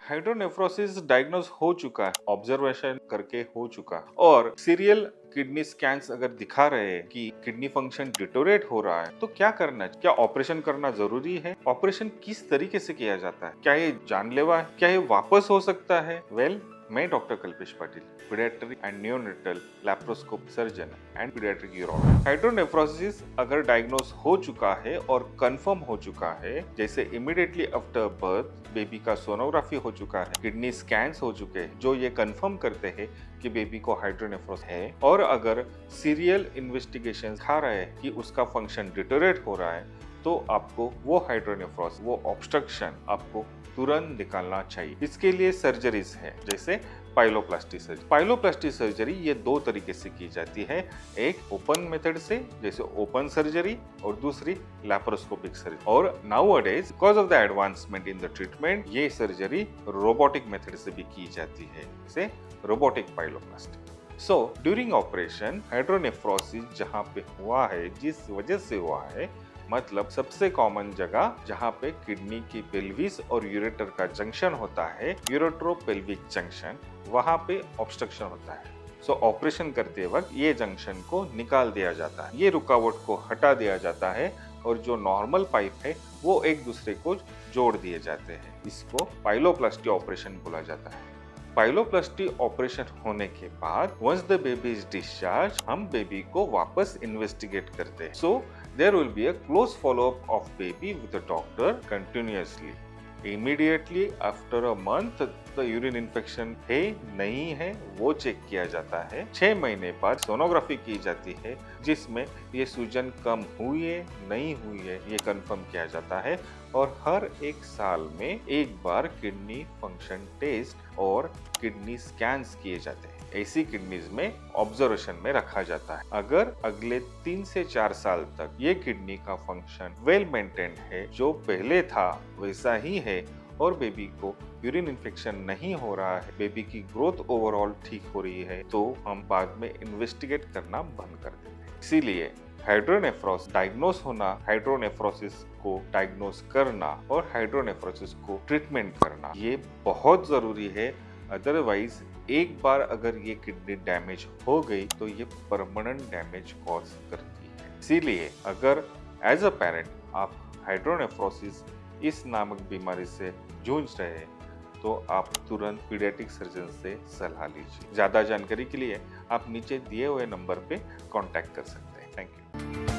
Hydronephrosis diagnose हो चुका है, ऑब्जर्वेशन करके हो चुका है, और सीरियल किडनी स्कैन्स अगर दिखा रहे हैं कि किडनी फंक्शन डिटोरेट हो रहा है, तो क्या करना है? क्या ऑपरेशन करना जरूरी है? ऑपरेशन किस तरीके से किया जाता है? क्या ये जानलेवा है? क्या ये वापस हो सकता है? मैं doctor Kalpesh Patil, paediatric and neonatal laparoscope surgeon and paediatric urologist. Hydronephrosis अगर डायग्नोज हो चुका है और कंफर्म हो चुका है, जैसे इमीडिएटली आफ्टर बर्थ बेबी का सोनोग्राफी हो चुका है, किडनी स्कैन्स हो चुके हैं जो ये कंफर्म करते हैं कि बेबी को हाइड्रोनेफ्रोसिस है, और अगर सीरियल इन्वेस्टिगेशन खा रहे हैं कि उसका फंक्शन डिटोरेट हो रहा है, तो आपको वो हाइड्रोनेफ्रोसिस, वो ऑब्स्ट्रक्शन आपको तुरंत निकालना चाहिए। इसके लिए सर्जरीज है, जैसे पाइलोप्लास्टी सर्जरी। पाइलोप्लास्टी सर्जरी ये दो तरीके से की जाती है, एक ओपन मेथड से जैसे ओपन सर्जरी, और दूसरी लैप्रोस्कोपिक सर्जरी। और nowadays because of the advancement in the treatment, ये सर्जरी रोबोटिक मेथड से भी की जाती है, जैसे robotic pyeloplasty. So during operation hydronephrosis जहाँ पे हुआ है, जिस वजह से हुआ है, मतलब सबसे कॉमन जगह जहाँ पे किडनी की पेल्विस और यूरेटर का जंक्शन होता है, यूरोट्रोपेल्विक जंक्शन, वहाँ पे ऑब्स्ट्रक्शन होता है। सो ऑपरेशन करते वक्त ये जंक्शन को निकाल दिया जाता है, ये रुकावट को हटा दिया जाता है, और जो नॉर्मल पाइप है वो एक दूसरे को जोड़ दिए जाते हैं। इसको पाइलोप्लास्टी ऑपरेशन बोला जाता है। पाइलोप्लास्टी ऑपरेशन होने के बाद once the baby is discharge, हम बेबी को वापस इन्वेस्टिगेट करते हैं। So there will be a close followup of baby with the doctor continuously. Immediately after a month the urine infection है नहीं है वो चेक किया जाता है। 6 महीने बाद सोनोग्राफी की जाती है, जिसमें ये सूजन कम हुई है नहीं हुई है ये कंफर्म किया जाता है, और हर एक साल में एक बार किडनी फंक्शन टेस्ट और किडनी स्कैन्स किए जाते हैं। ऐसी किडनीज में ऑब्जर्वेशन में रखा जाता है। अगर अगले 3 से 4 साल तक ये किडनी का फंक्शन वेल मेंटेन्ड है, जो पहले था वैसा ही है, और बेबी को यूरिन इन्फेक्शन नहीं हो रहा है, बेबी की ग्रोथ ओवरऑल ठीक हो रही है, तो हम बाद में इन्वेस्टिगेट करना बंद कर देते हैं। इसीलिए हाइड्रोनेफ्रोसिस डायग्नोस होना, हाइड्रोनेफ्रोसिस को डायग्नोस करना और हाइड्रोनेफ्रोसिस को ट्रीटमेंट करना, ये बहुत जरूरी है। अदरवाइज एक बार अगर ये किडनी डैमेज हो गई तो ये परमानेंट डैमेज कॉज करती है। इसीलिए अगर एज अ पेरेंट आप हाइड्रोनेफ्रोसिस इस नामक बीमारी से जूझ रहे हैं, तो आप तुरंत पीडियाट्रिक सर्जन से सलाह लीजिए। ज्यादा जानकारी के लिए आप नीचे दिए हुए नंबर पे कांटेक्ट कर सकते हैं। Thank you.